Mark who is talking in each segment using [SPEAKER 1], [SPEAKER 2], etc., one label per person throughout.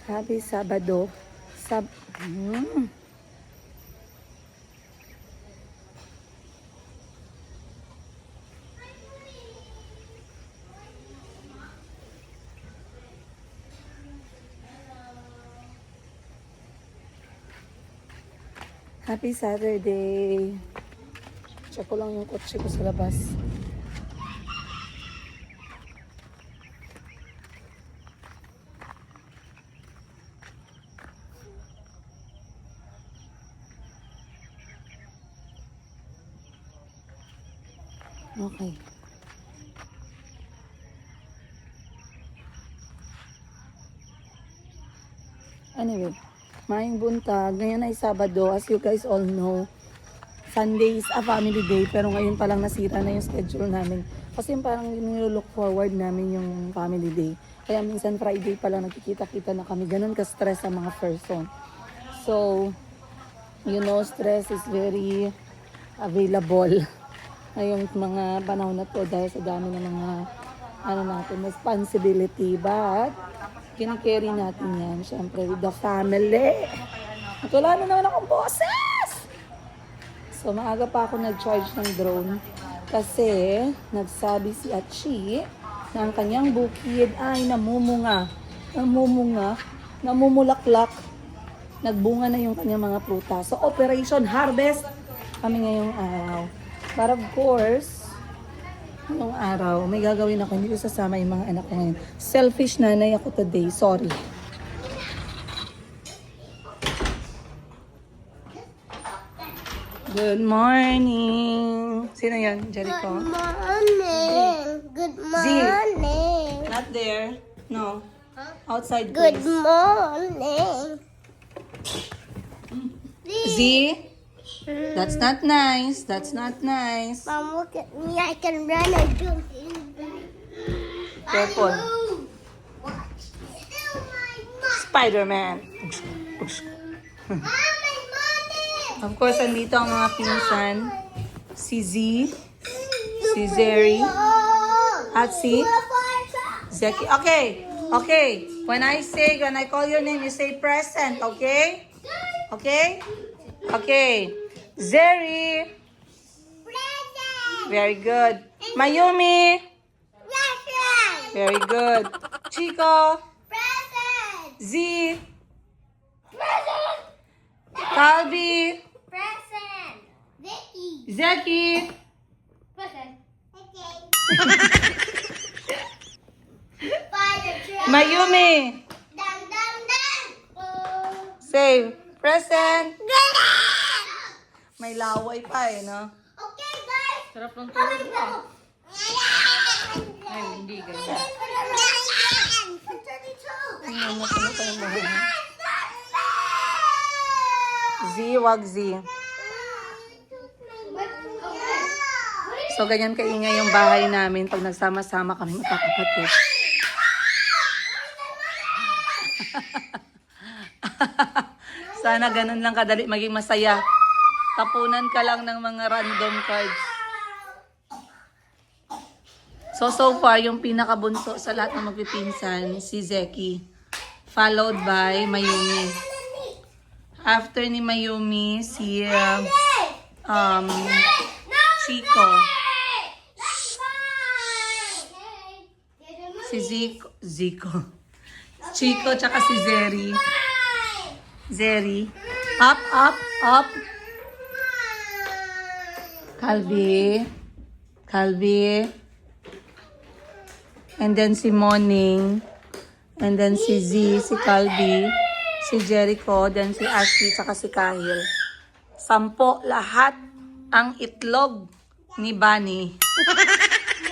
[SPEAKER 1] Happy Sabado. Happy Saturday. Check ko lang yung kotse ko sa labas. Okay. Anyway, maayong buntag. Ngayon ay Sabado. As you guys all know, Sunday is a family day. Pero ngayon palang nasira na yung schedule namin. Kasi parang nilo-look forward namin yung family day. Kaya minsan Friday palang nagkikita-kita na kami. Ganun ka-stress sa mga person. So, you know, stress is very available ngayong mga panahon na to dahil sa dami ng mga responsibility. But, kinakarry natin yan, syempre, with the family. At wala na naman akong boses! So, maaga pa ako nag-charge ng drone kasi nagsabi si Achi na ang kanyang bukid ay namumulaklak, nagbunga na yung kanyang mga prutas. So, Operation Harvest kami ngayong araw. But of course, ngayong araw, may gagawin ako. Hindi ko sasama yung mga anak ko ngayon. Selfish nanay ako today. Sorry. Good morning. Sino yan? Jericho?
[SPEAKER 2] Good morning. Good morning.
[SPEAKER 1] Not there. No. Outside,
[SPEAKER 2] Good
[SPEAKER 1] please.
[SPEAKER 2] morning.
[SPEAKER 1] Z? That's not nice. That's not nice.
[SPEAKER 2] Mom, look at me. I can run and jump in.
[SPEAKER 1] Careful. Spider-Man. Of course, andito ang mga pinsan. Si Z, si Zeri, at si Zeki. Okay. Okay. When I call your name, you say present. Okay? Okay? Okay. Zeri.
[SPEAKER 2] Present.
[SPEAKER 1] Very good. Mayumi.
[SPEAKER 2] Present.
[SPEAKER 1] Very good. Chico.
[SPEAKER 2] Present.
[SPEAKER 1] Z.
[SPEAKER 2] Present.
[SPEAKER 1] Calvi.
[SPEAKER 2] Present. Vicky.
[SPEAKER 1] Zeki.
[SPEAKER 2] Present. Okay. Spider truck.
[SPEAKER 1] Mayumi.
[SPEAKER 2] Dum dum dum.
[SPEAKER 1] Say, present. May laway pa eh, no?
[SPEAKER 2] Okay, guys.
[SPEAKER 1] Sarap ng tulog mo. Ay, hindi ganyan. Ano mo pa yung mahal? Z, wag Z. So, ganyan kaingay yung bahay namin pag nagsama-sama kami magkakapatid. Sana ganun lang kadali maging masaya. Tapunan ka lang ng mga random cards. So far, yung pinakabunso sa lahat ng magpipinsan, si Zeki. Followed by Mayumi. After ni Mayumi, si Chico. Si Zico. Chico, tsaka si Zeri. Zeri. Up, up, up. Calvi. And then si Morning. And then si Z, si Calvi. Si Jericho. Then si Ashley, tsaka si Kahil. 10 lahat ang itlog ni Bunny.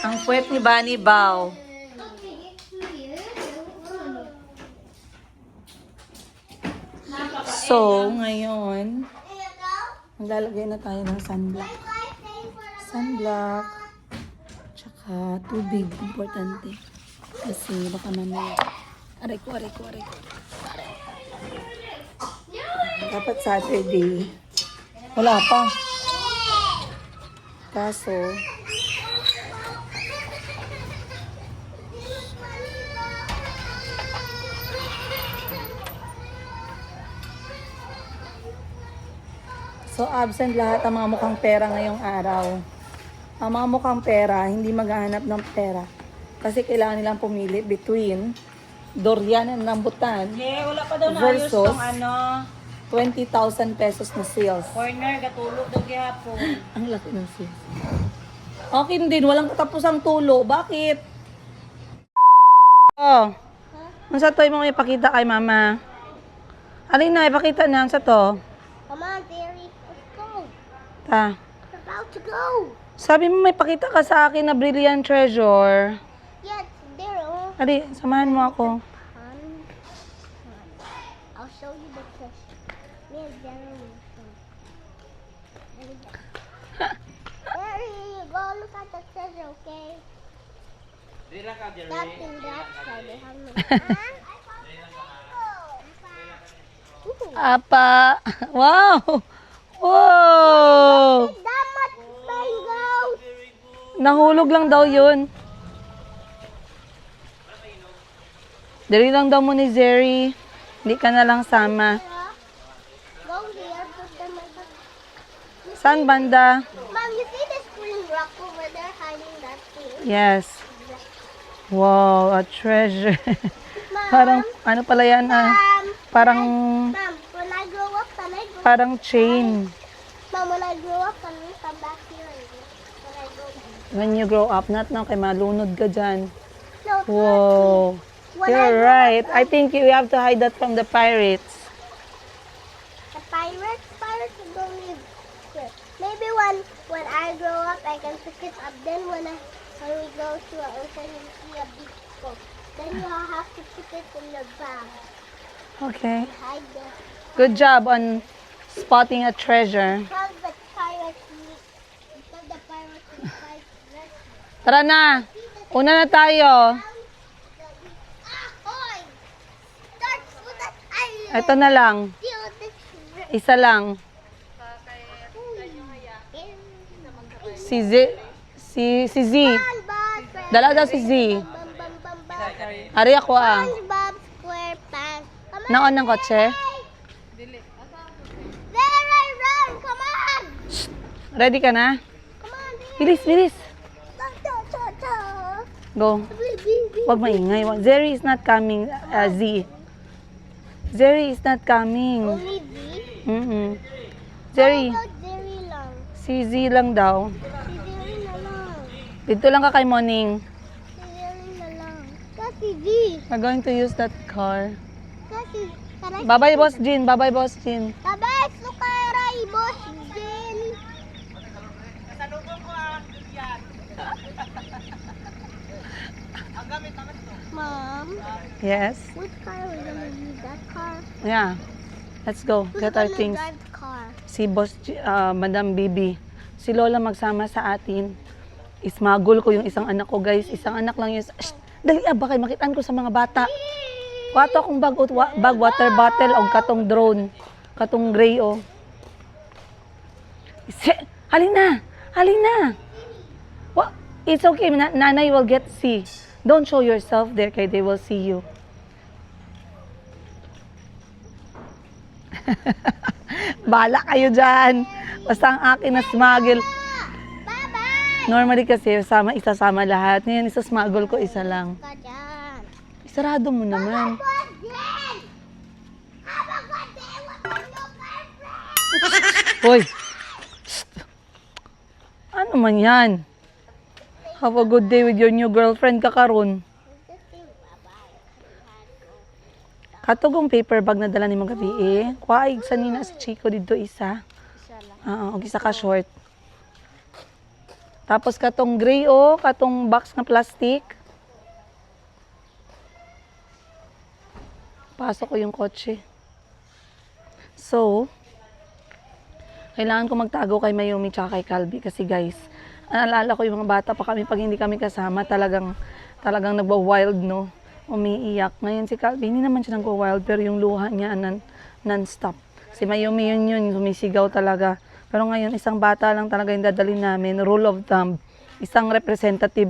[SPEAKER 1] Ang puwet ni Bunny, bow. So, ngayon, maglalagay na tayo ng sunblock. Sunblock. Tsaka tubig. Importante. Kasi baka mamaya. Aray ko. Dapat Saturday. Wala pa. Kaso, So, absent lahat ang mga mukhang pera ngayong araw. Ang mga mukhang pera, hindi maghahanap ng pera. Kasi kailangan nilang pumili between Dorian and Rambutan
[SPEAKER 3] Wala pa daw na ayos
[SPEAKER 1] versus
[SPEAKER 3] tong ano,
[SPEAKER 1] 20,000 pesos na sales.
[SPEAKER 3] corner, gatulog daw gihapon.
[SPEAKER 1] Ang laki ng sales. Akin din, walang katapusang tulo. Bakit? Oh. Ano sa to yung mga ipakita kay mama? Alin na, ipakita na. Ano sa to?
[SPEAKER 2] Come on, Derry. Let's go.
[SPEAKER 1] Ta.
[SPEAKER 2] We're about to go.
[SPEAKER 1] Sabi mo may pakita ka sa akin na brilliant treasure.
[SPEAKER 2] Yeah, it's there. Oh.
[SPEAKER 1] Ali, samahan mo ako.
[SPEAKER 2] I'll show you the treasure. Me and Derry will show. Derry, go look at the treasure, okay? That thing that side. They have no. Ooh.
[SPEAKER 1] Apa. Wow. Wow.
[SPEAKER 2] That much mangoes.
[SPEAKER 1] Nahulog lang daw yun. Dali lang daw mo ni Zeri. Hindi ka na lang sama.
[SPEAKER 2] Go here, put them like that.
[SPEAKER 1] Saan banda?
[SPEAKER 2] Mom, you see this green rock over there hiding that thing?
[SPEAKER 1] Yes. Wow, a treasure.
[SPEAKER 2] Mom,
[SPEAKER 1] Parang, ano pala yan? Parang,
[SPEAKER 2] Mom, when I grow up, can I go?
[SPEAKER 1] parang chain.
[SPEAKER 2] Mom, when I grow up, can we come back here and when I grow up?
[SPEAKER 1] When you grow up, not now, kay malunod ka dyan.
[SPEAKER 2] No,
[SPEAKER 1] Wow.
[SPEAKER 2] when I
[SPEAKER 1] You're
[SPEAKER 2] grow
[SPEAKER 1] right.
[SPEAKER 2] up,
[SPEAKER 1] I think you have to hide that from the pirates.
[SPEAKER 2] the pirates will go live here. Maybe when I grow up, I can pick it up. Then when we go to an ocean and see a big boat, then you'll have to put it in the bag.
[SPEAKER 1] Okay.
[SPEAKER 2] Hide the
[SPEAKER 1] Good job on spotting a treasure.
[SPEAKER 2] because the pirates will fight rescue.
[SPEAKER 1] Tara na. Una na tayo.
[SPEAKER 2] Ahoy! Start with that island.
[SPEAKER 1] Ito na lang.
[SPEAKER 2] Deal with the shrimp.
[SPEAKER 1] Isa lang. Si Z. Si Z.
[SPEAKER 2] SpongeBob
[SPEAKER 1] Dala daw si Z. Ari ako
[SPEAKER 2] SpongeBob SquarePants. Come on.
[SPEAKER 1] Naon ng kotse.
[SPEAKER 2] There I run. Come on.
[SPEAKER 1] Ready ka na?
[SPEAKER 2] Come on.
[SPEAKER 1] Bilis, bilis.
[SPEAKER 2] Cha-cha-cha.
[SPEAKER 1] Go. Huwag maingay. Zeri is not coming. Z. Zeri is not coming.
[SPEAKER 2] Only Z?
[SPEAKER 1] Zeri.
[SPEAKER 2] How about Zeri lang?
[SPEAKER 1] Si Z lang daw.
[SPEAKER 2] Si Zeri na lang.
[SPEAKER 1] Dito lang ka kay Morning.
[SPEAKER 2] Si Zeri na lang. Kasi Z.
[SPEAKER 1] We're going to use that car.
[SPEAKER 2] Kasi, taray.
[SPEAKER 1] Bye-bye, Boss Jean. Bye-bye, Boss Jean.
[SPEAKER 2] Tabay, sukaray, boss din. Mom,
[SPEAKER 1] Yes?
[SPEAKER 2] which car are we gonna use? That car?
[SPEAKER 1] Yeah. Let's go.
[SPEAKER 2] Who's
[SPEAKER 1] Get our
[SPEAKER 2] gonna
[SPEAKER 1] things.
[SPEAKER 2] drive the car?
[SPEAKER 1] Si Madam Bibi. Si Lola magsama sa atin. Ismagol ko yung isang anak ko, guys. Isang anak lang yun. Shh! Dali, bakit makitaan ko sa mga bata. Wato akong bag water bottle o katong drone. Katong gray, oh. Halina! Halina! It's okay. Nanay will get see. Don't show yourself there kay they will see you. Bala kayo dyan. Basta ang akin na smuggle.
[SPEAKER 2] Bye-bye!
[SPEAKER 1] Normally kasi isasama lahat. Ngayon isasmuggle ko isa lang.
[SPEAKER 2] Ka dyan.
[SPEAKER 1] Isarado mo naman.
[SPEAKER 2] Good day! Have a good day with my new girlfriend!
[SPEAKER 1] Hoy! Shh. Ano man yan? Have a good day with your new girlfriend kakaron.
[SPEAKER 2] Just say bye-bye.
[SPEAKER 1] Katugong paper bag na dala ni mga gabi eh. Kuwaig sa nina si Chico dito isa.
[SPEAKER 2] Isa lang.
[SPEAKER 1] Oo, isa ka short. Tapos katong gray oh, katong box na plastic. Pasok ko yung kotse. So, kailangan ko magtago kay Mayumi tsaka kay Calvi kasi guys, naalala ko yung mga bata pa kami pag hindi kami kasama, talagang nagwa-wild, no? Umiiyak. Ngayon si Calvi, hindi naman siya nagwa-wild pero yung luha niya non-stop. Si Mayumi yun, sumisigaw talaga. Pero ngayon, isang bata lang talaga yung dadalhin namin. Rule of thumb, isang representative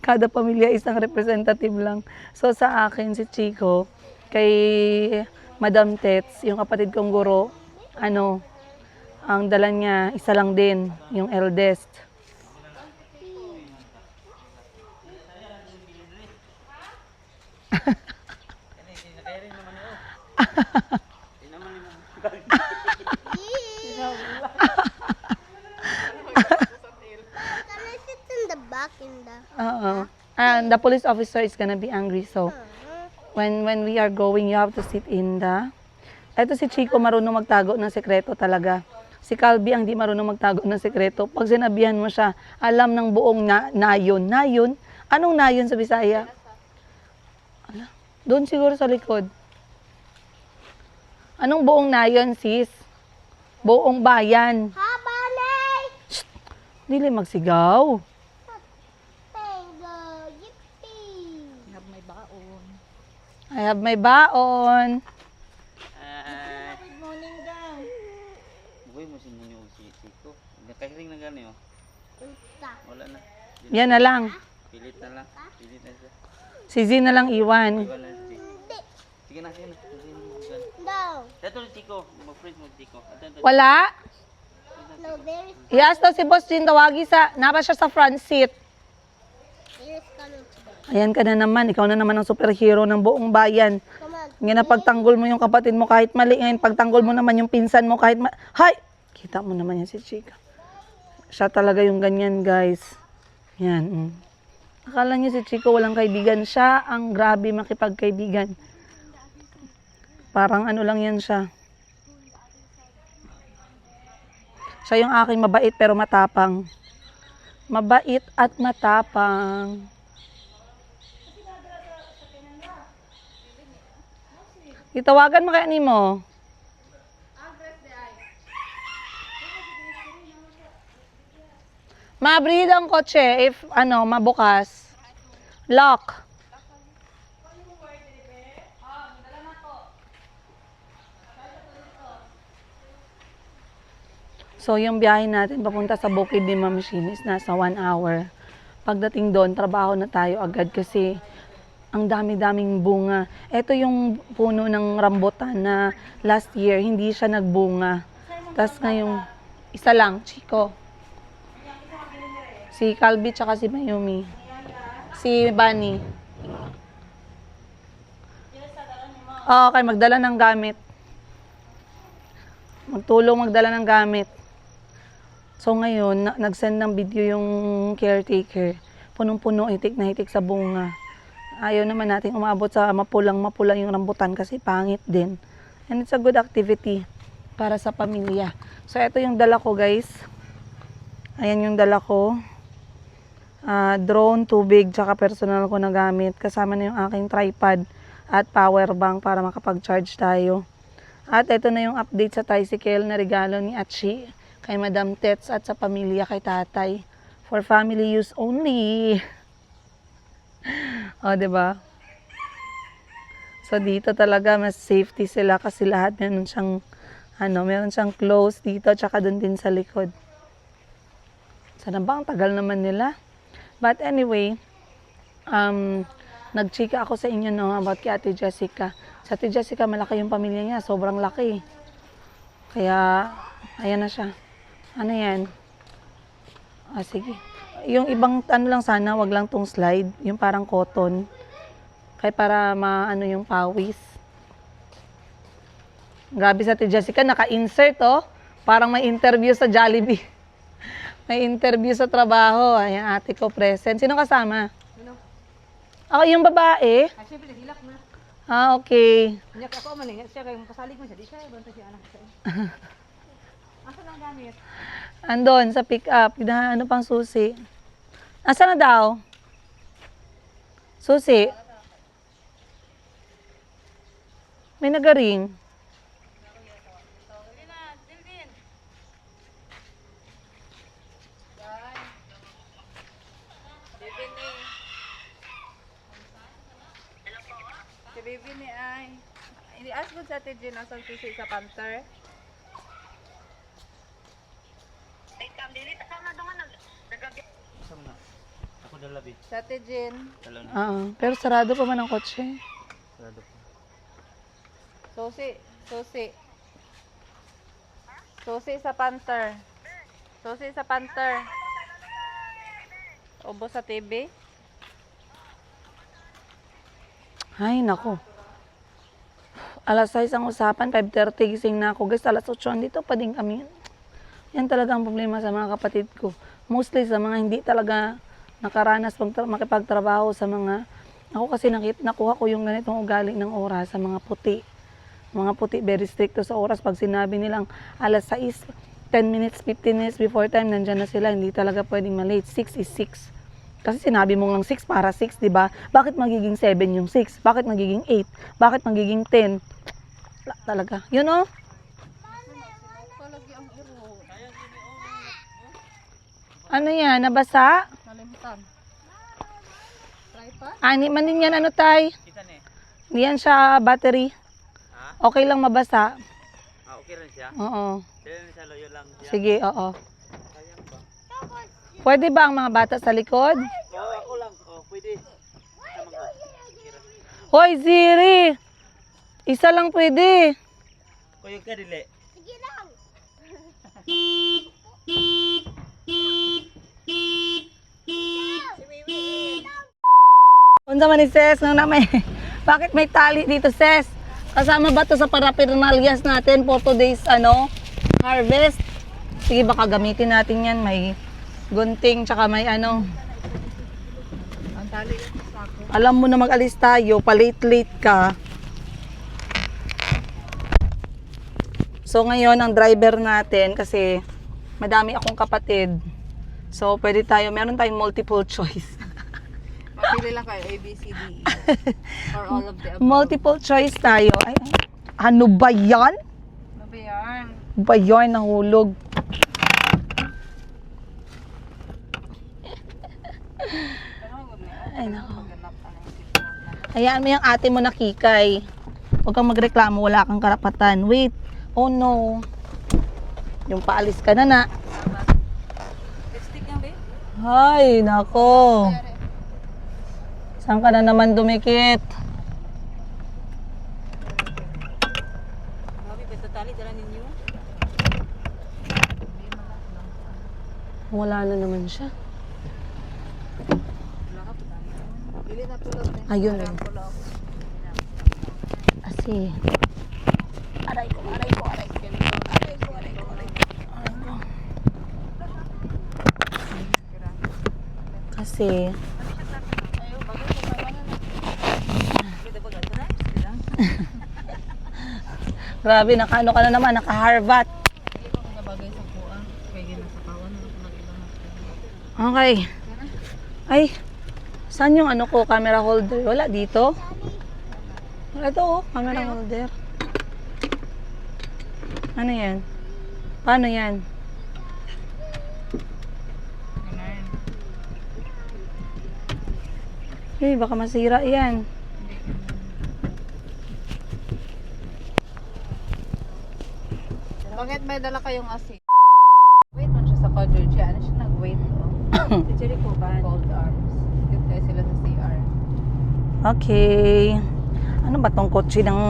[SPEAKER 1] kada pamilya, isang representative lang. So sa akin, si Chico, kay Madam Tets, yung kapatid kong guro, Ang dala niya, isa lang din, yung eldest.
[SPEAKER 2] Can I sit in the back in the...
[SPEAKER 1] Oo. And the police officer is gonna be angry, so when we are going, you have to sit in the... Ito si Chico marunong magtago ng sekreto talaga. Si Calvi ang di marunong magtago ng sekreto. Pag sinabihan mo siya, alam ng buong nayon. Nayon? Anong nayon sa Bisaya? Ala, doon siguro sa likod. Anong buong nayon, sis? Buong bayan.
[SPEAKER 2] Ha, Bunny?
[SPEAKER 1] Dili magsigaw.
[SPEAKER 2] Mango, yippee!
[SPEAKER 1] I have my baon.
[SPEAKER 3] Good morning daw.
[SPEAKER 4] Buhay mo sinunyo si Chico. Nakahiring na gani oh.
[SPEAKER 2] Unsa?
[SPEAKER 4] Wala na.
[SPEAKER 1] Yan na lang.
[SPEAKER 4] Pilit na lang. Pilit na siya.
[SPEAKER 1] Si Z na lang iwan.
[SPEAKER 4] Iwan na si Chico.
[SPEAKER 2] Hindi.
[SPEAKER 4] Sige na, sige na. Sige na.
[SPEAKER 2] No.
[SPEAKER 4] Dito si Chico. Mag-friend mo si Chico.
[SPEAKER 1] Wala?
[SPEAKER 2] No, there's
[SPEAKER 1] Yes, to si Boss Jin tawagi sa, napa siya sa front seat.
[SPEAKER 2] coming today.
[SPEAKER 1] Ayan ka na naman, ikaw na naman ang superhero ng buong bayan.
[SPEAKER 2] Come on.
[SPEAKER 1] Ngayon na pagtanggol mo yung kapatid mo kahit mali, ngayon pagtanggol mo naman yung pinsan mo kahit Hay! Kita mo naman yan si Chika. Siya talaga yung ganyan, guys. Yan. Akala niyo si Chico walang kaibigan. Siya ang grabe makipagkaibigan. Parang ano lang yan siya. Siya yung aking mabait pero matapang. Mabait at matapang. Itawagan mo kaya ni mo. Mabrid ang kotse if mabukas. Lock. So yung biyahe natin papunta sa Bukid ni Ma'am Shin is nasa 1 hour. Pagdating doon, trabaho na tayo agad kasi ang dami-daming bunga. Ito yung puno ng rambutan na last year hindi siya nagbunga. Tapos ngayong isa lang, Chico. Si Calvi tsaka si Mayumi. Si Bunny. Okay, magdala ng gamit. Magtulong magdala ng gamit. So ngayon, nag-send ng video yung caretaker. Punong-puno, hitik na hitik sa bunga. Ayaw naman natin umabot sa mapulang-mapula yung rambutan kasi pangit din. And it's a good activity para sa pamilya. So ito yung dala ko, guys. Ayan yung dala ko. Drone, tubig, tsaka personal ko na gamit. Kasama na yung aking tripod at power bank para makapag-charge tayo. At ito na yung update sa tricycle na regalo ni Achi kay Madam Tets at sa pamilya kay tatay. For family use only. O, diba? So, dito talaga mas safety sila kasi lahat meron siyang close dito tsaka dun din sa likod. Sana ba? Ang tagal naman nila. But anyway, nagchika ako sa inyo about kay Ate Jessica. Sa Ate Jessica, malaki yung pamilya niya. Sobrang laki. Kaya, ayan na siya. Ano yan? Sige. Yung ibang lang sana, wag lang tong slide. Yung parang cotton. Kaya para maano yung pawis. Grabe sa Ate Jessica, naka-insert Parang may interview sa Jollibee. May interview sa trabaho. Ayan, ate ko present. Sino kasama? Ako, yung babae.
[SPEAKER 3] Siyempre, hilak na.
[SPEAKER 1] Okay.
[SPEAKER 3] Niyak ako man siya kay kasalig mo siya. Di siya, banta siya anak siya. Asa na gamit?
[SPEAKER 1] Andon, sa pick-up. Ano pang susi? Asa na daw? Susi? May nagaring.
[SPEAKER 5] Si baby ni ay. Hindi ask ko sa Ate Jean asal susi sa Panther.
[SPEAKER 4] Saan na? Ako dalabi.
[SPEAKER 5] Sa Ate Jean.
[SPEAKER 4] Dalaw na.
[SPEAKER 1] Pero sarado pa man ang kotse.
[SPEAKER 4] Sarado po.
[SPEAKER 5] Susi. Susi. Susi sa Panther. Susi sa Panther. Ubo sa TV.
[SPEAKER 1] Ay, nako. Alas 6 ang usapan, 5:30 gising na ako. Guys, alas 8 dito pa din kami. Yan talaga ang problema sa mga kapatid ko. Mostly sa mga hindi talaga nakaranas makipagtrabaho sa mga... Ako kasi nakuha ko yung ganitong ugali ng oras sa mga puti. Mga puti, very stricto sa oras. Pag sinabi nilang alas 6, 10 minutes, 15 minutes before time, nandyan na sila. Hindi talaga pwedeng malate. 6 is 6. Kasi sinabi mo lang 6 para 6, di ba? Bakit magiging 7 yung 6? Bakit magiging 8? Bakit magiging 10? Wala talaga. You know? Ano yan? Nabasa?
[SPEAKER 5] Nalimutan. Tripod?
[SPEAKER 1] Ani man din yan, ano tay?
[SPEAKER 4] Kita ni.
[SPEAKER 1] Hindi yan siya battery. Okay lang mabasa.
[SPEAKER 4] Okay rin siya.
[SPEAKER 1] Oo.
[SPEAKER 4] Dili ni sa loyo lang siya.
[SPEAKER 1] Sige, oo.
[SPEAKER 4] Sayang ba?
[SPEAKER 1] Pwede ba ang mga bata sa likod?
[SPEAKER 4] Oo, ako lang. Oh, pwede. Tamang ko.
[SPEAKER 1] Hoy, Ziri! Isa lang pwede.
[SPEAKER 4] Kuyog ka dili.
[SPEAKER 2] Sige lang.
[SPEAKER 1] Unsa man ni Ses nang na may bakit may tali dito, Ses? Kasama ba to sa paraphernalias natin for today's harvest? Sige, baka gamitin natin yan. May gunting tsaka may
[SPEAKER 5] Ang tali yung sako.
[SPEAKER 1] Alam mo na mag-alis tayo, palate-late ka. So ngayon ang driver natin kasi madami akong kapatid. So pwede tayo, meron tayong multiple choice.
[SPEAKER 5] Mapili lang kayo, A, B, C, D, E. Or all of the above.
[SPEAKER 1] Multiple choice tayo. Ay, ano ba yan?
[SPEAKER 5] Ano ba yan?
[SPEAKER 1] Ba yan, nahulog. Ay, nako. Hayaan mo yung ate mo nakikay. Huwag kang magreklamo, wala kang karapatan. Wait. Oh no. Yung paalis ka na na.
[SPEAKER 5] Lipstick yan, babe?
[SPEAKER 1] Ay, nako. Saan ka na naman dumikit?
[SPEAKER 3] Grabe, beto tali, dala ninyo.
[SPEAKER 1] Wala na naman siya.
[SPEAKER 5] Dili na pulot eh.
[SPEAKER 1] Ayun.
[SPEAKER 5] Pulot.
[SPEAKER 1] Asi. Aray ko, aray ko, aray ko. Aray ko, aray ko, aray ko. Aray ko. Kasi,
[SPEAKER 5] Ayaw, bagay ko pa man.
[SPEAKER 3] Pwede ba ganito na? Sige lang.
[SPEAKER 1] grabe, nakaano ka na naman, naka-harbat.
[SPEAKER 5] Hindi ko nabagay sa kuha. Kaya ginasapawan na ako nag-iba na.
[SPEAKER 1] Okay. Ay, saan yung ko, camera holder? Wala dito? Wala ito, camera holder. Ano yan? Paano yan?
[SPEAKER 5] Ganun.
[SPEAKER 1] Eh, baka masira yan.
[SPEAKER 5] Bakit may dala kayong asin? Wait man siya sa Kodjo dyan. Ano siya nag-wait oh.
[SPEAKER 3] Si Jerry po ba?
[SPEAKER 5] Cold arms. Dito tayo sila sa CR.
[SPEAKER 1] Okay. Ano ba tong kotse ng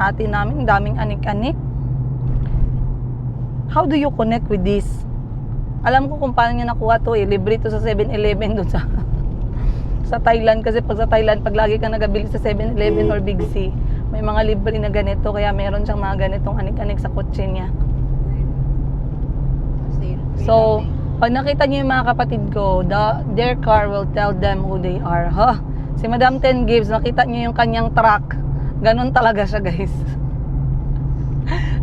[SPEAKER 1] ate namin? Daming anik-anik. How do you connect with this? Alam ko kung paano niya nakuha to eh. Libre to sa 7-Eleven doon sa sa Thailand. Kasi pag sa Thailand, pag lagi ka nagabili sa 7-Eleven or Big C, may mga libre na ganito. Kaya meron siyang mga ganitong anik-anik sa kotse niya.
[SPEAKER 5] Asin.
[SPEAKER 1] So, pag nakita niyo yung mga kapatid ko, their car will tell them who they are. Ha? Si Madam Ten Gibbs, nakita niyo yung kanyang truck. Ganon talaga siya, guys.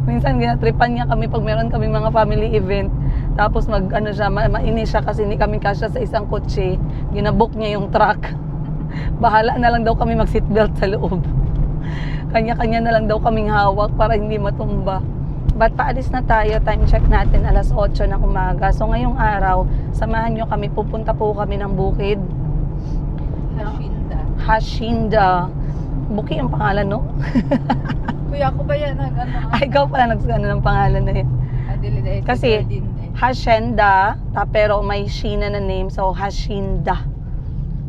[SPEAKER 1] Minsan ginatripan niya kami pag meron kami mga family event. Tapos mainis siya kasi hindi kami kasya sa isang kotse. Ginabook niya yung truck. Bahala na lang daw kami mag-seatbelt sa loob. Kanya-kanya na lang daw kaming hawak para hindi matumba. But paalis na tayo, time check natin, alas 8 ng umaga. So ngayong araw, samahan nyo kami, pupunta po kami ng bukid.
[SPEAKER 5] Hashinda.
[SPEAKER 1] Hashinda. Buki ang pangalan, no?
[SPEAKER 5] Kuya, ako ba yan?
[SPEAKER 1] Ay, ikaw pala nagsigano ng pangalan na yun.
[SPEAKER 5] Adili dahil
[SPEAKER 1] Kasi,
[SPEAKER 5] si Jardine eh.
[SPEAKER 1] Hacienda, pero may Sheena na name, so Hashinda.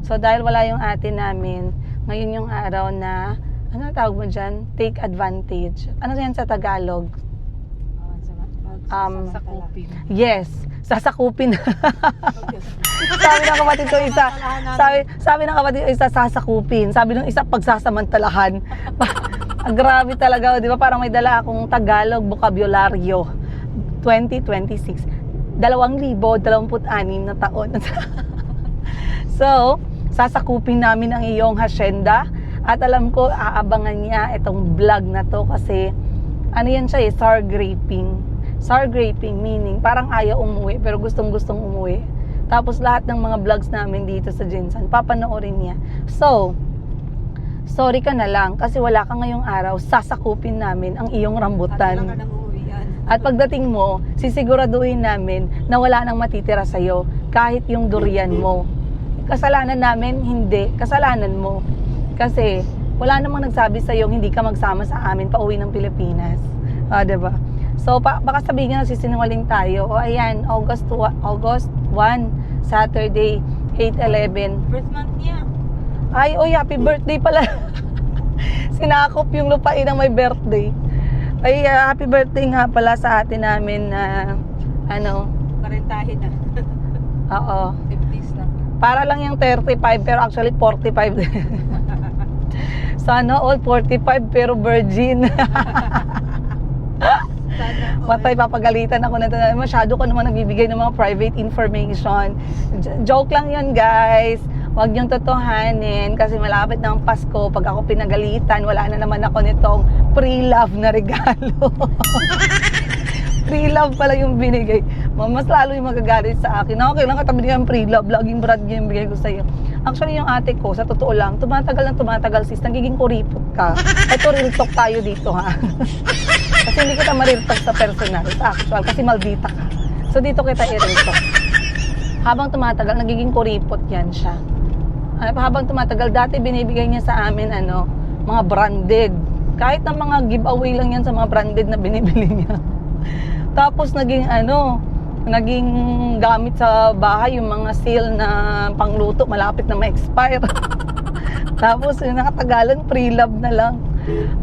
[SPEAKER 1] So dahil wala yung ate namin, ngayon yung araw na, ano tawag mo dyan? Take advantage. Ano yan sa Tagalog?
[SPEAKER 3] Sakupin.
[SPEAKER 1] Yes, sasakupin. Sabi ng kapatid ko isa, sabi ng kapatid ko isa, sasakupin. Sabi ng isa, pagsasamantalahan. Grabe talaga, di ba? Parang may dala akong Tagalog bokabularyo 2026. 2026 na taon. So, sasakupin namin ang iyong hasyenda. At alam ko, aabangan niya itong vlog na to kasi ano yan siya sour graping. Sour graping meaning parang ayaw umuwi pero gustong-gustong umuwi. Tapos lahat ng mga vlogs namin dito sa Jinsan, papanoorin niya. So, sorry ka na lang kasi wala ka ngayong araw, sasakupin namin ang iyong rambutan. At pagdating mo, sisiguraduhin namin na wala nang matitira sa'yo kahit yung durian mo. Kasalanan namin, hindi. Kasalanan mo. Kasi wala namang nagsabi sa'yo hindi ka magsama sa amin pauwi ng Pilipinas. Diba? So, baka sabihin nga nagsisinungaling tayo. O ayan, August 1, Saturday, 8/11.
[SPEAKER 3] Birth month niya.
[SPEAKER 1] Ay, happy birthday pala. Sinakop yung lupain ng may birthday. Ay, happy birthday nga pala sa atin namin na,
[SPEAKER 3] Karentahin na.
[SPEAKER 1] oo.
[SPEAKER 3] 50s na.
[SPEAKER 1] Para lang yung 35, pero actually 45. Sana all 45, pero virgin. Matay, papagalitan ako na ito. Masyado ko naman nagbibigay ng mga private information. Joke lang yun, guys. Huwag niyong totohanin kasi malapit na ang Pasko. Pag ako pinagalitan, wala na naman ako nitong pre-love na regalo. Pre-love pala yung binigay. Mas lalo yung magagalit sa akin. Okay lang, katabi niya yung pre-love. Laging brand niya yung bigay ko sa'yo. Actually, yung ate ko, sa totoo lang, tumatagal sis, nagiging kuripot ka. Ito, real talk tayo dito, ha? Kasi hindi kita ma-real talk sa personal, sa actual, kasi maldita ka. So, dito kita i-real talk. Habang tumatagal, nagiging kuripot yan siya. Habang tumatagal, dati binibigay niya sa amin, mga branded. Kahit na mga giveaway lang yan sa mga branded na binibili niya. Tapos naging gamit sa bahay yung mga seal na pangluto, malapit na ma-expire. Tapos yung nakatagalan, pre-love na lang.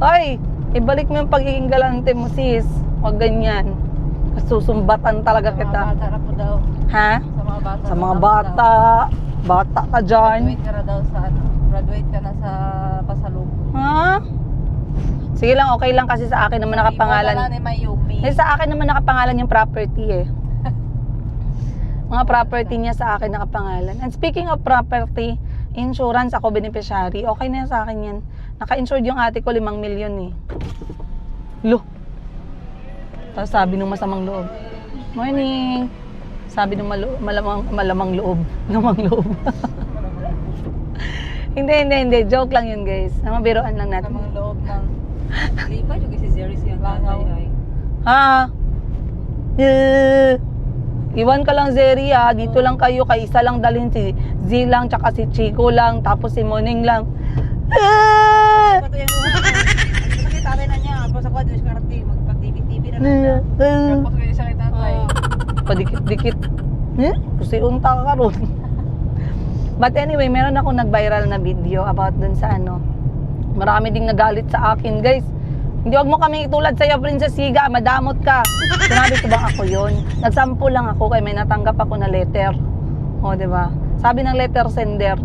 [SPEAKER 1] Ay, ibalik mo yung pagiging galante mo, sis. Huwag ganyan. Susumbatan talaga kita.
[SPEAKER 3] Sa mga bata na po daw.
[SPEAKER 1] Ha?
[SPEAKER 3] Sa mga bata.
[SPEAKER 1] Sa mga bata. Bata ka dyan.
[SPEAKER 3] Graduate ka na daw sa Graduate ka na sa pasalubong.
[SPEAKER 1] Ha? Sige lang, okay lang kasi sa akin naman nakapangalan.
[SPEAKER 3] Wala na ni Mayumi.
[SPEAKER 1] Sa akin naman nakapangalan yung property eh. Mga property niya sa akin nakapangalan. And speaking of property, insurance ako beneficiary. Okay na yan sa akin yan. Naka-insured yung ate ko 5 milyon eh. Lo. Tapos sabi nung masamang loob, morning. Sabi nung malamang loob. Lamang loob. Hindi. Joke lang yun, guys. Mabiroan lang
[SPEAKER 3] Sa
[SPEAKER 1] natin.
[SPEAKER 3] mga loob ng lipa, yung si Zeris yung langaw.
[SPEAKER 1] Ha? Iwan ka lang, Zeri, ha? Dito lang kayo. Kay isa lang dalhin, si Z lang, tsaka si Chico lang, tapos si Moning lang.
[SPEAKER 3] Ito yung sakit tatay na niya. Tapos ako, Diyos karati, magpa-TV na siya. Tapos kayo siya kay tatay.
[SPEAKER 1] Padikit-dikit. Kasi unta ka ron. But anyway, meron akong nag-viral na video about dun sa Marami ding nagalit sa akin, guys. Hindi, wag mo kami itulad sa'yo, Princess Higa, madamot ka. Sinabi ko bang ako yun? Nagsample lang ako kaya may natanggap ako na letter. O, diba? Sabi ng letter sender,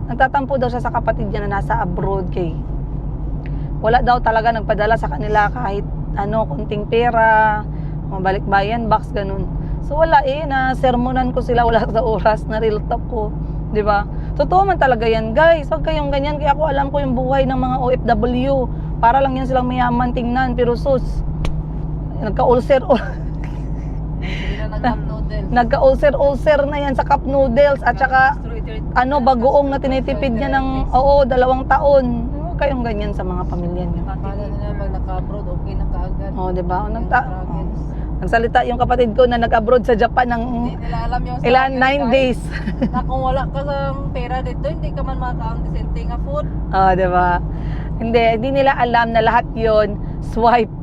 [SPEAKER 1] nagtatampo daw siya sa kapatid niya na nasa abroad kay. Wala daw talaga nagpadala sa kanila kahit konting pera, mabalik bayan, box, ganun. So wala na sermonan ko sila, wala sa oras na real talk ko. Diba? Totoo man talaga yan, guys. Huwag kayong ganyan. Kaya ako alam ko yung buhay ng mga OFW. Para lang yan silang mayaman tingnan. Pero sus, nagka-ulcer. Nagka-ulcer na yan sa cup noodles. At saka, bagoong na tinitipid niya ng, 2 taon. Huwag kayong ganyan sa mga pamilya niyo.
[SPEAKER 3] Akala nila pag naka-abroad, okay na kaagad.
[SPEAKER 1] Diba? Nagsalita yung kapatid ko na nag-abroad sa Japan ng
[SPEAKER 3] Hindi nila alam yung
[SPEAKER 1] 9 days.
[SPEAKER 3] Na kung wala ka sa pera dito, hindi ka man makakaang disente nga food.
[SPEAKER 1] Diba? Hindi nila alam na lahat yon swipe.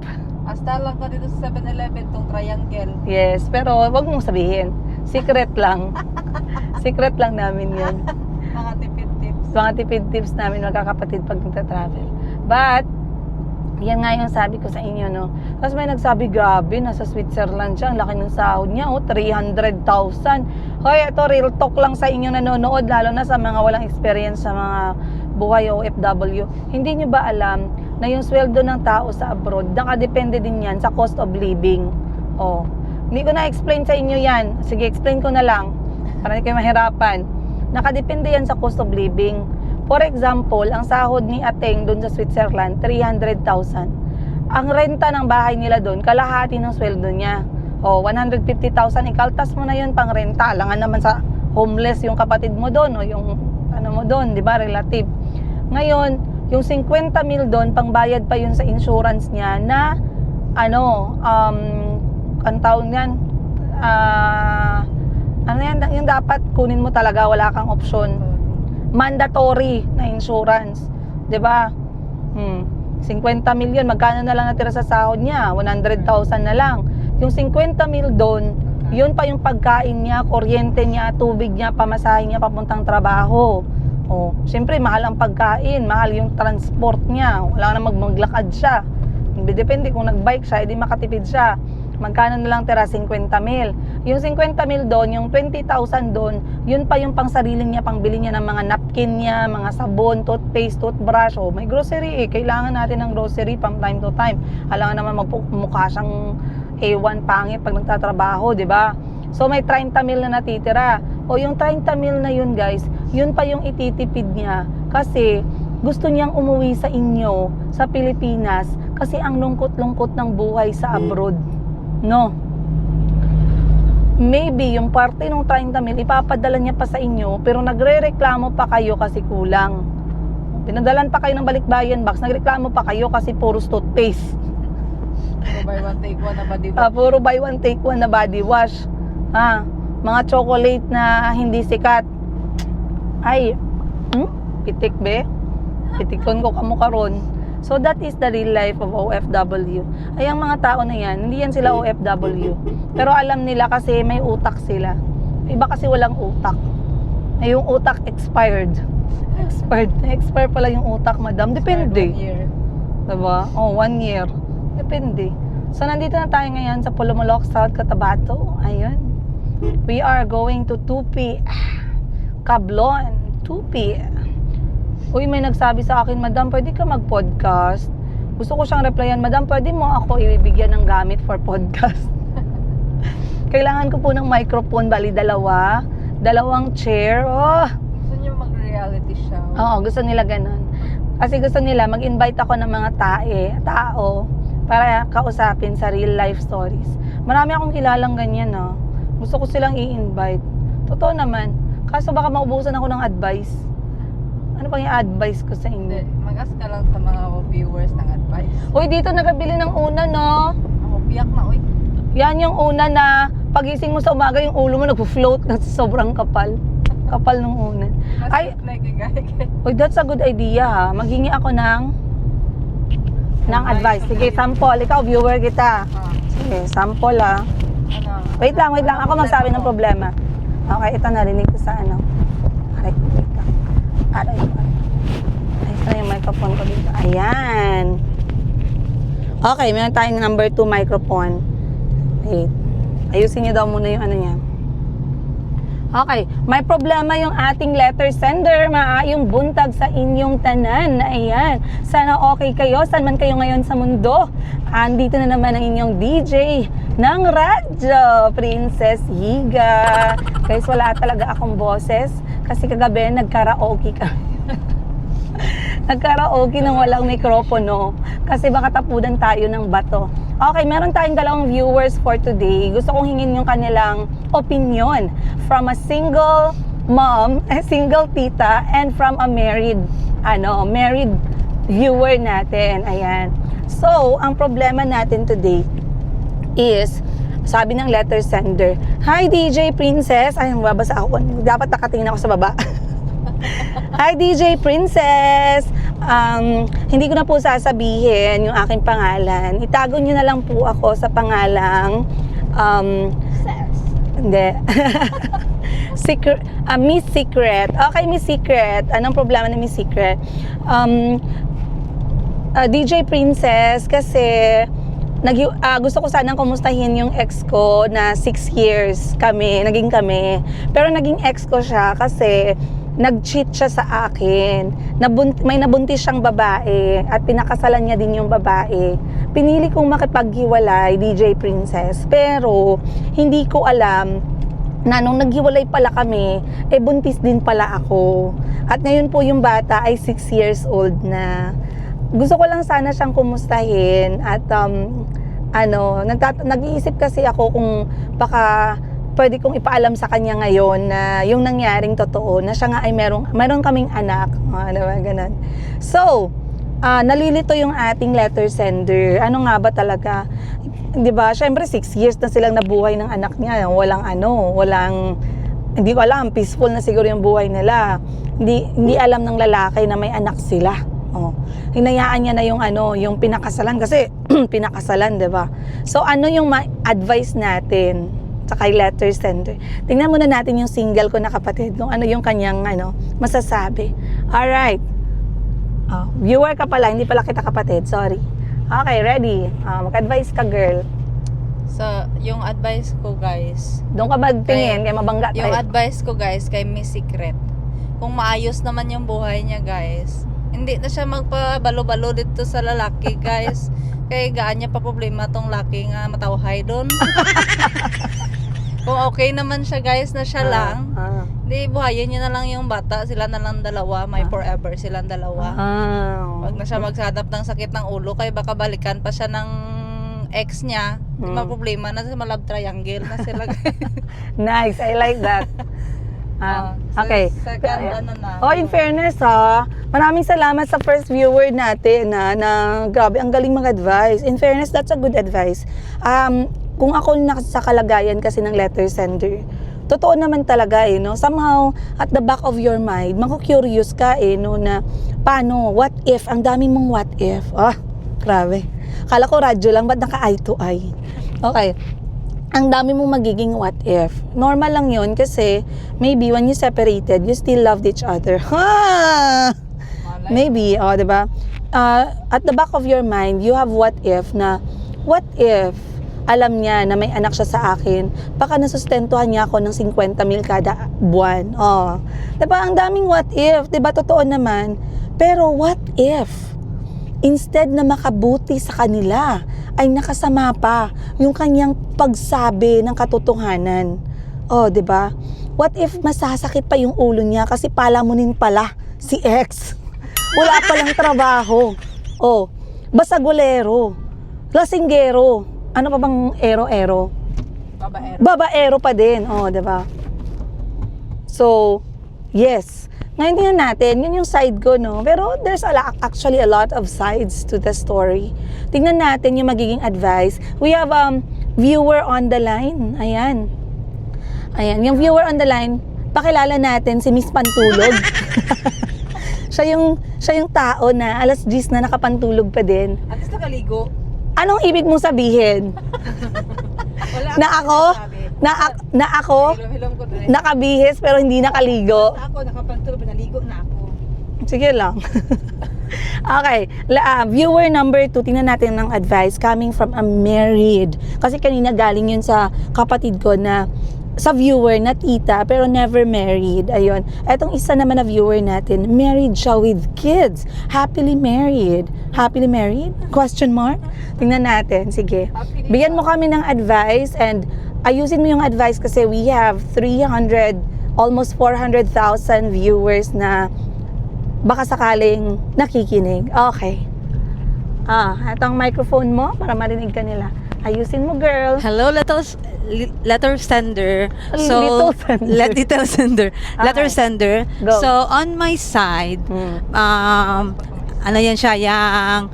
[SPEAKER 3] Hasta lang ka dito sa 7-Eleven, tong triangle.
[SPEAKER 1] Yes, pero wag mong sabihin. Secret lang. Secret lang namin yun.
[SPEAKER 3] Mga tipid tips.
[SPEAKER 1] Mga tipid tips namin magkakapatid pag nagta-travel. But, Yan nga yung sabi ko sa inyo, no? Tapos may nagsabi, grabe, nasa Switzerland siya, ang laki ng sahod niya, 300,000. Hoy, ito real talk lang sa inyo nanonood, lalo na sa mga walang experience sa mga buhay OFW. Hindi nyo ba alam na yung sweldo ng tao sa abroad, nakadepende din yan sa cost of living? Oh, hindi ko na-explain sa inyo yan. Sige, explain ko na lang, para hindi kayo mahirapan. Nakadepende yan sa cost of living. For example, ang sahod ni Ateng doon sa Switzerland, 300,000. Ang renta ng bahay nila doon, kalahati ng sweldo niya. O, 150,000, ikaltas mo na yun pang renta. Alangan naman sa homeless yung kapatid mo doon o yung ano mo doon, di ba, relative. Ngayon, yung 50,000 doon, pangbayad pa yun sa insurance niya na, ang tawag niyan, yung dapat kunin mo talaga, wala kang option. Mandatory na insurance, 'di ba? 50 million, magkano na lang natira sa sahod niya? 100,000 na lang. Yung 50,000 doon, yun pa yung pagkain niya, kuryente niya, tubig niya, pamasahe niya papuntang trabaho. Oh, syempre mahal ang pagkain, mahal yung transport niya. Wala na maglakad siya. Depende kung nagbike siya, edi makatipid siya. Magkano na lang tira? 50,000. Yung 50,000 doon, yung 20,000 doon, yun pa yung pang sarili niya, pang bili niya ng mga napkin niya, mga sabon, toothpaste, toothbrush. Oh, may grocery eh. Kailangan natin ng grocery from time to time. Alangan naman magmukha siyang A1 pangit pag nagtatrabaho, di ba? So may 30,000 na natitira. O yung 30,000 na yun, guys, yun pa yung ititipid niya kasi gusto niyang umuwi sa inyo, sa Pilipinas, kasi ang lungkot-lungkot ng buhay sa abroad. No. Maybe yung parte ng 30,000 ipapadala niya pa sa inyo, pero nagrereklamo pa kayo kasi kulang. Pinadalan pa kayo ng balikbayan box, nagreklamo pa kayo kasi puro toothpaste.
[SPEAKER 3] Puro buy one take one na body wash.
[SPEAKER 1] Puro buy one take one na body wash. Mga chocolate na hindi sikat. Ay, pitik be. Pitikon ko kamo karon. So that is the real life of OFW. Ay, ang mga tao na yan, hindi yan sila OFW. Pero alam nila kasi may utak sila. Iba kasi walang utak. Ay, yung utak expired. Expired pala yung utak, madam. Depende.
[SPEAKER 3] 1 year.
[SPEAKER 1] Diba? 1 year. Depende. So, nandito na tayo ngayon sa Pulumulok, South Cotabato. Ayun. We are going to Tupi. Cablon. Tupi. Uy, may nagsabi sa akin, Madam, pwede ka mag-podcast? Gusto ko siyang replyan, Madam, pwede mo ako ibibigyan ng gamit for podcast? Kailangan ko po ng microphone, bali dalawang chair. Oh.
[SPEAKER 3] Gusto niyo mag-reality show?
[SPEAKER 1] Oo, gusto nila ganun. Kasi gusto nila mag-invite ako ng mga tao para kausapin sa real life stories. Marami akong kilalang ganyan, no? Gusto ko silang i-invite. Totoo naman. Kaso baka maubusan ako ng advice. Ano pang i-advise ko sa inyo?
[SPEAKER 3] Mag-ask ka lang sa mga viewers ng advice.
[SPEAKER 1] Uy, dito nagabili ng una, no?
[SPEAKER 3] Ako, biyak na, uy.
[SPEAKER 1] Yan yung una na pagising mo sa umaga, yung ulo mo nag-float na sobrang kapal. Kapal ng unan. Ay, uy, that's a good idea, ha? Maghingi ako ng advice. Sige, sample. Ikaw, viewer kita. Sige, sample, ha? Wait lang. Ako magsabi ng problema. Okay, ito narinig ko sa ano. Wait lang. Aray. Ito na yung microphone ko dito. Ayan. Okay, meron tayong number 2 microphone. Wait. Ayusin niyo daw muna yung ano niya. Okay, may problema yung ating letter sender. Maayong buntag sa inyong tanan. Ayan. Sana okay kayo. Saan man kayo ngayon sa mundo. Andito na naman ang inyong DJ ng radyo, Princess Higa. Guys, wala talaga akong boses. Kasi kagabi, nagkaraoke kami. Nagkaraoke nang walang mikropono. Kasi baka tapudan tayo ng bato. Okay, meron tayong 2 viewers for today. Gusto kong hingin yung kanilang opinion from a single mom, a single tita, and from a married viewer natin. Ayan. So, ang problema natin today is, sabi ng letter sender, Hi DJ Princess. Ay, babasa ako. Dapat nakatingin ako sa baba. Hi DJ Princess. Hindi ko na po sasabihin yung aking pangalan. Itago nyo na lang po ako sa pangalang hindi. Miss Secret. Okay, Miss Secret. Anong problema ni Miss Secret? DJ Princess, kasi gusto ko sanang kumustahin yung ex ko na 6 years naging kami. Pero naging ex ko siya kasi nag-cheat siya sa akin. May nabuntis siyang babae at pinakasalan niya din yung babae. Pinili kong makipaghiwalay, DJ Princess. Pero hindi ko alam na nung naghiwalay pala kami, buntis din pala ako. At ngayon po yung bata ay 6 years old na. Gusto ko lang sana siyang kumustahin at nag-iisip kasi ako kung baka pwede kong ipaalam sa kanya ngayon na yung nangyaring totoo, na siya nga ay meron kaming anak. Diba? Ganun. So, nalilito yung ating letter sender. Ano nga ba talaga? 'Di ba? Syempre 6 years na silang nabuhay ng anak niya. Hindi ko alam, peaceful na siguro yung buhay nila. Hindi alam ng lalaki na may anak sila. Hinayaan niya na yung pinakasalan kasi pinakasalan, 'di ba? So ano yung advice natin sa kay letter sender? Tingnan muna natin yung single ko na kapatid kung ano yung kanyang masasabi. All right. Viewer ka pala, hindi pala kita kapatid. Sorry. Okay, ready. Mag-advise ka, girl.
[SPEAKER 5] So, yung advice ko, guys,
[SPEAKER 1] Doon ka magtingin, kaya mabangga
[SPEAKER 5] yung
[SPEAKER 1] tayo.
[SPEAKER 5] advice ko, guys, kay Miss Secret, kung maayos naman yung buhay niya, guys, hindi na siya magpabalo-balo dito sa lalaki, guys. Kaya gaan niya pa problema tong laki nga matawhay doon. Kung okay naman siya, guys, na siya lang, di buhayin niya na lang yung bata, sila na lang dalawa, may forever silang dalawa. Wag na siya magsadap ng sakit ng ulo, kaya baka balikan pa siya ng ex niya. Di problema na sa love triangle na sila.
[SPEAKER 1] Nice, I like that. Okay.
[SPEAKER 5] Second,
[SPEAKER 1] In fairness maraming salamat sa first viewer natin na grabe, ang galing mag-advise. In fairness, that's a good advice. Kung ako sa kalagayan kasi ng letter sender, totoo naman talaga no? Somehow, at the back of your mind, maku-curious ka no, na paano, what if, ang dami mong what if. Grabe. Kala ko radyo lang, ba't naka-eye to eye? Okay. Ang dami mong magiging what if. Normal lang yun kasi maybe when you separated, you still loved each other. Maybe, diba? At the back of your mind, you have what if na, what if alam niya na may anak siya sa akin, baka nasustentuhan niya ako ng 50 mil kada buwan. Diba? Ang daming what if. Diba? Totoo naman. Pero what if instead na makabuti sa kanila, ay nakasama pa yung kanyang pagsabi ng katotohanan. Diba? What if masasakit pa yung ulo niya kasi palamunin pala si ex. Wala palang trabaho. Basagulero. Lasinggero. Ano pa bang ero-ero? Babaero pa din. Diba? So, yes. Ngayon tingnan natin, yun yung side ko, no? Pero there's actually a lot of sides to the story. Tingnan natin yung magiging advice. We have viewer on the line. Ayan. Yung viewer on the line, pakilala natin si Miss Pantulog. siya yung tao na alas 10 na nakapantulog pa din.
[SPEAKER 3] At least nakaligo.
[SPEAKER 1] Anong ibig mong sabihin? Na ako nakabihis pero hindi nakaligo.
[SPEAKER 3] Ako nakapantulog, naligo na ako.
[SPEAKER 1] Sige lang. Okay, viewer number 2, tingnan natin ng advice coming from a married. Kasi kanina galing yun sa kapatid ko na sa viewer na tita pero never married. Ayun. Etong isa naman na viewer natin, married siya with kids. Happily married. Happily married? Question mark? Tingnan natin. Sige. Bigyan mo kami ng advice and ayusin mo yung advice kasi we have 300, almost 400,000 viewers na baka sakaling nakikinig. Okay. Etong microphone mo para marinig ka nila. Ayusin mo, girl.
[SPEAKER 6] Hello, letter sender.
[SPEAKER 1] Little sender.
[SPEAKER 6] Little sender. Letter
[SPEAKER 1] Okay.
[SPEAKER 6] sender.
[SPEAKER 1] Go.
[SPEAKER 6] So, on my side, ano yan siya, yung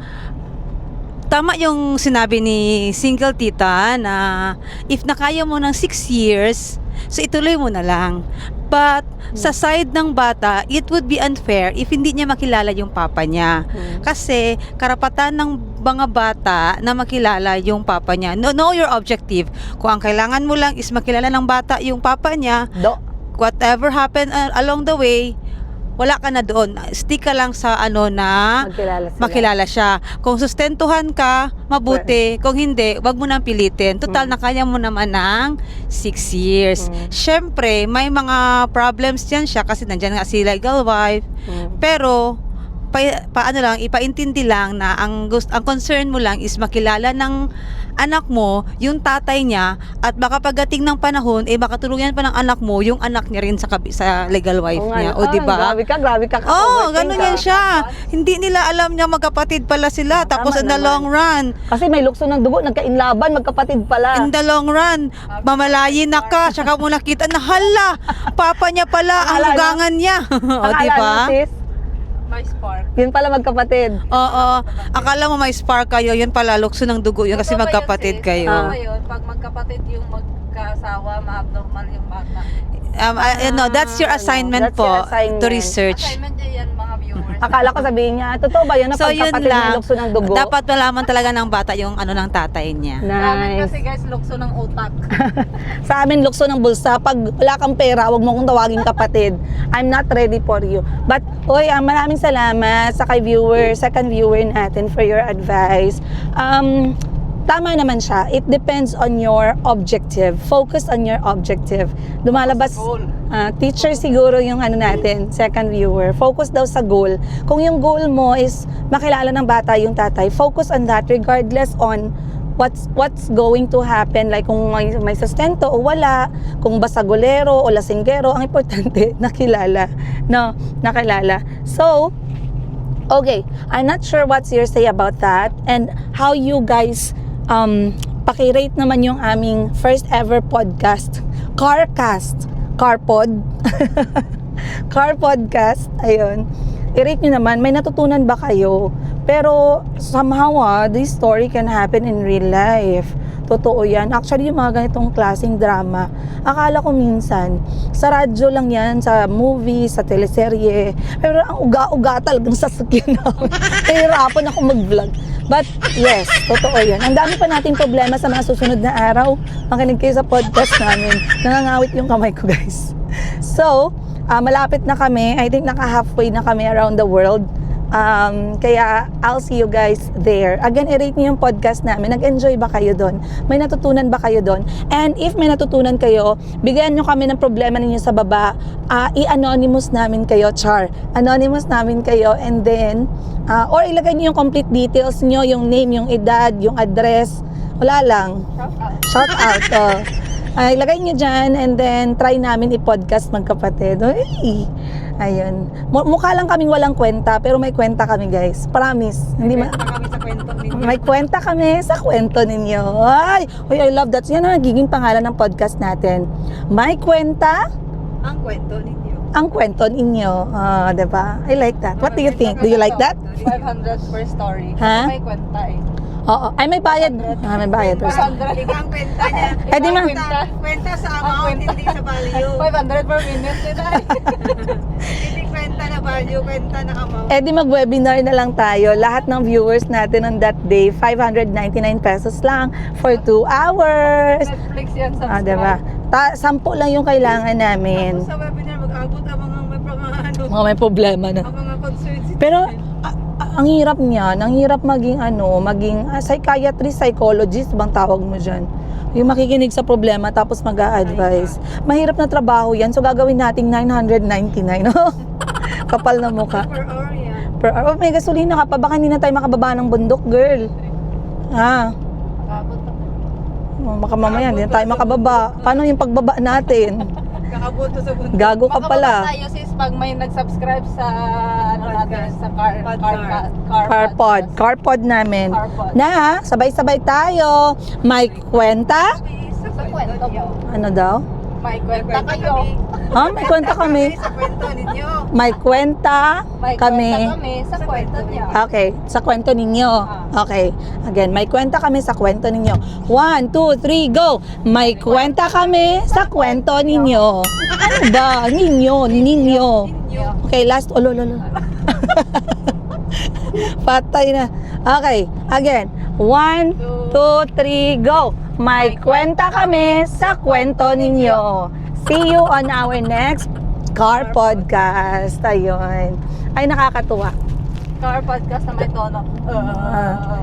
[SPEAKER 6] tama yung sinabi ni single tita na if nakaya mo ng 6 years, so ituloy mo na lang. But sa side ng bata, it would be unfair if hindi niya makilala yung papa niya. Kasi karapatan ng mga bata na makilala yung papa niya. Know your objective. Kung ang kailangan mo lang is makilala ng bata yung papa niya, whatever happened along the way, wala ka na doon. Stick ka lang sa ano na makilala siya. Kung sustentuhan ka, mabuti. Kung hindi, wag mo nang pilitin. Total, nakaya mo naman ng 6 years. Syempre, may mga problems yan siya kasi nandyan nga si legal wife. Pero, paano lang, ipaintindi lang na ang concern mo lang is makilala ng anak mo, yung tatay niya, at baka pagdating ng panahon, makatulungan pa ng anak mo, yung anak niya rin sa legal wife niya. O, diba?
[SPEAKER 1] Grabe ka.
[SPEAKER 6] Oh, ganun yan siya. Hindi nila alam niya magkapatid pala sila. Tapos in the long run,
[SPEAKER 1] Kasi may lukso ng dugo, nagkainlaban, magkapatid pala.
[SPEAKER 6] in the long run, mamalayin na ka, tsaka mo nakita na hala, papa niya pala, ang lugangan niya. O, diba?
[SPEAKER 5] May spark.
[SPEAKER 1] Yun pala magkapatid.
[SPEAKER 6] Oo. Akala mo may spark kayo, yun pala, lukso ng dugo yun kasi magkapatid kayo.
[SPEAKER 5] Ngayon, pag magkapatid yung magkasawa, ma-abnormal yung bata.
[SPEAKER 6] That's your assignment
[SPEAKER 1] That's
[SPEAKER 6] po,
[SPEAKER 1] your assignment.
[SPEAKER 6] to research.
[SPEAKER 5] Assignment niya yan, mga viewers.
[SPEAKER 1] Akala ko sabihin niya, totoo ba yun na
[SPEAKER 6] So, yun
[SPEAKER 1] pagkapatid
[SPEAKER 6] lang.
[SPEAKER 1] may lukso ng dugo?
[SPEAKER 6] Dapat malaman talaga ng bata yung ano ng tatay niya.
[SPEAKER 5] Amin
[SPEAKER 1] Nice.
[SPEAKER 5] kasi guys, lukso ng utak.
[SPEAKER 1] Sa amin, lukso ng bulsa. Pag wala kang pera, wag mo kong tawaging kapatid. I'm not ready for you. But, maraming salamat sa second viewer natin for your advice. Tama naman siya. It depends on your objective. Focus on your objective. Lumalabas, teacher siguro yung natin, second viewer. Focus daw sa goal. Kung yung goal mo is makilala ng bata yung tatay, focus on that regardless on what's going to happen, like kung may sustento o wala, kung basagolero o lasinggero, ang importante nakilala. So, okay, I'm not sure what's your say about that and how you guys pakirate naman yung aming first ever podcast, Carpod Car Podcast, ayun. I-rate nyo naman, may natutunan ba kayo? Pero somehow this story can happen in real life. Totoo yan. Actually, yung mga ganitong klaseng drama, akala ko minsan, sa radyo lang yan, sa movie, sa teleserye. Pero ang uga-uga talagang sasakyan ako. Nahihirapan ako mag-vlog. But yes, totoo yan. Ang dami pa nating problema sa mga susunod na araw. Makinig kayo sa podcast namin. Nangangawit yung kamay ko, guys. So, malapit na kami. I think naka-halfway na kami around the world. Kaya I'll see you guys there. Again, i-rate niyo yung podcast namin. Nag-enjoy ba kayo doon? May natutunan ba kayo doon? And if may natutunan kayo, bigyan nyo kami ng problema ninyo sa baba. I-anonymous namin kayo, Anonymous namin kayo, and then or ilagay niyo yung complete details niyo, yung name, yung edad, yung address. Wala lang. Shout out. Ilagay niyo dyan, and then try namin i-podcast magkapatid. Ayun. Mukha lang kaming walang kwenta, pero may kwenta kami, guys. Promise. May kwenta kami sa kwento ninyo. Ay, I love that. Yan ang nagiging pangalan ng podcast natin. May kwenta?
[SPEAKER 6] Ang kwento ninyo.
[SPEAKER 1] Ang kwento ninyo. Diba? I like that. What do you think? Do you like that?
[SPEAKER 5] 500 per story.
[SPEAKER 1] Ha?
[SPEAKER 5] May kwenta eh.
[SPEAKER 1] Oo. Ay, may bayad. May bayad.
[SPEAKER 5] 500.
[SPEAKER 6] Ikaw ang kwenta niya.
[SPEAKER 1] Eh, di ma.
[SPEAKER 6] Kwenta sa amount, hindi sa value.
[SPEAKER 5] 500 per minute din ay.
[SPEAKER 6] Hindi kwenta na value, kwenta na amount.
[SPEAKER 1] Eh di mag-webinar na lang tayo. Lahat ng viewers natin on that day, 599 pesos lang for 2 hours.
[SPEAKER 5] Netflix yan, subscribe.
[SPEAKER 1] Diba? 10 lang yung kailangan namin.
[SPEAKER 6] Sa webinar, mag-abot ang
[SPEAKER 1] Mga may problema na.
[SPEAKER 6] ang mga concerns.
[SPEAKER 1] Pero ang hirap niyan, ang hirap maging psychiatrist, psychologist, bang tawag mo dyan? Yung makikinig sa problema tapos mag-a-advise. Mahirap na trabaho yan, so gagawin nating 999. Kapal na mukha.
[SPEAKER 6] Per hour yan.
[SPEAKER 1] Per hour. May gasolina ka pa, baka hindi na tayo makababa ng bundok, girl.
[SPEAKER 5] Abot na.
[SPEAKER 1] Baka mamaya, hindi na tayo makababa. Paano yung pagbaba natin?
[SPEAKER 6] Kakaboto sa bundok.
[SPEAKER 1] Gago ka pala.
[SPEAKER 5] Makababa tayo sis pag may nag-subscribe sa natin sa
[SPEAKER 1] Carpod namin.
[SPEAKER 5] Carpod.
[SPEAKER 1] Na, sabay-sabay tayo. May kwenta?
[SPEAKER 5] Sa kwento mo.
[SPEAKER 1] Ano daw?
[SPEAKER 5] May kwenta kayo.
[SPEAKER 1] May kwenta kami.
[SPEAKER 6] Sa kwento ninyo.
[SPEAKER 1] May kwenta
[SPEAKER 5] May
[SPEAKER 1] kami.
[SPEAKER 5] kwenta kami sa kwento niya.
[SPEAKER 1] Okay, sa kwento ninyo. Okay. Again, may kwenta kami sa kwento ninyo. 1, 2, 3, go! May kwenta kami sa kwento ninyo. Ano ba? Ninyo. Okay, last. Patay na. Okay, again. 1, 2, 3, go! May kwenta kami sa kwento ninyo. See you on our next Car podcast. Ayun. Ay, nakakatuwa.
[SPEAKER 5] Car podcast na may tono.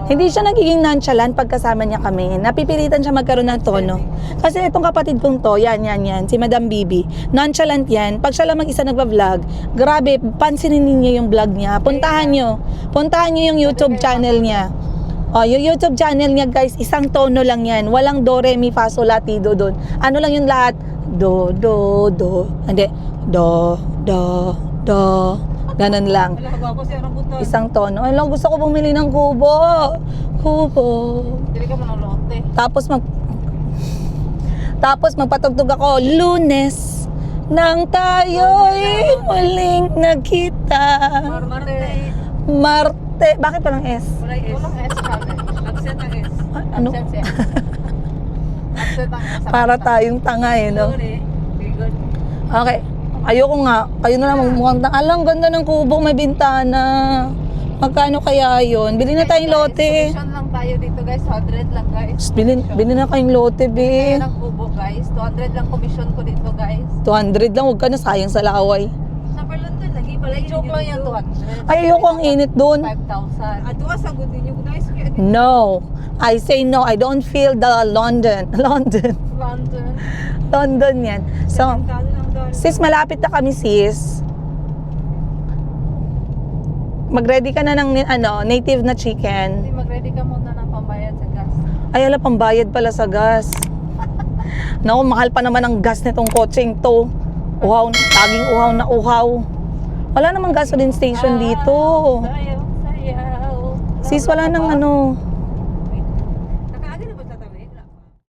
[SPEAKER 1] Hindi siya nagiging nonchalant pagkasama niya kami. Napipilitan siya magkaroon ng tono. Kasi itong kapatid kong to, yan, si Madam Bibi. Nonchalant yan. Pag siya lang mag-isa nagba-vlog, grabe, pansinin niyo yung vlog niya. Puntahan niyo yung YouTube channel niya. Yung YouTube channel niya, guys, isang tono lang yan. Walang do, re, mi, fa, sol, la, ti, do, don. Ano lang yung lahat? Do, do, do. Hindi. Do, do, do. Ganun lang.
[SPEAKER 3] Wala, gwapo siya ng buto.
[SPEAKER 1] Isang tono. Ay, lang, gusto ko bumili ng kubo. Kubo.
[SPEAKER 5] Dili ka manolote.
[SPEAKER 1] Tapos magpatugtog ako, Lunes nang tayo'y muling nagkita. Marte. Bakit walang S?
[SPEAKER 3] Wala S.
[SPEAKER 5] Walang S kami.
[SPEAKER 3] Absent ang S.
[SPEAKER 1] Ano?
[SPEAKER 5] Absent siya. Absent ang S.
[SPEAKER 1] Para tayong tanga eh, no?
[SPEAKER 3] Sorry. Very good.
[SPEAKER 1] Okay. Ayoko nga. Kayo na lang magmukhang tanga. Alam, ganda ng kubo, may bintana. Magkano kaya yun? Bili na tayong lote.
[SPEAKER 5] Commission lang tayo dito guys. 100 lang guys.
[SPEAKER 1] Bili na kayong lote, be.
[SPEAKER 5] Kaya ng kubo guys. 200 lang commission ko dito guys.
[SPEAKER 1] 200 lang, huwag ka na, sayang sa laway.
[SPEAKER 3] Sa London, lagi pala yun.
[SPEAKER 5] Joke lang yan 200.
[SPEAKER 1] Ay, ayoko ang init doon.
[SPEAKER 5] 5,000.
[SPEAKER 3] Ato sa good din yung guys.
[SPEAKER 1] No. I say no. I don't feel the London.
[SPEAKER 5] London.
[SPEAKER 1] London yan. So, sis, malapit na kami, sis. Mag-ready ka na ng native na
[SPEAKER 5] Hindi,
[SPEAKER 1] chicken.
[SPEAKER 5] mag-ready ka muna ng pambayad sa gas.
[SPEAKER 1] Ay, ala, pambayad pala sa gas. Naku, mahal pa naman ang gas nitong kotseng to. Uhaw, taging uhaw na uhaw. Wala namang gasoline station dito.
[SPEAKER 5] Sayaw.
[SPEAKER 1] Sis, wala nang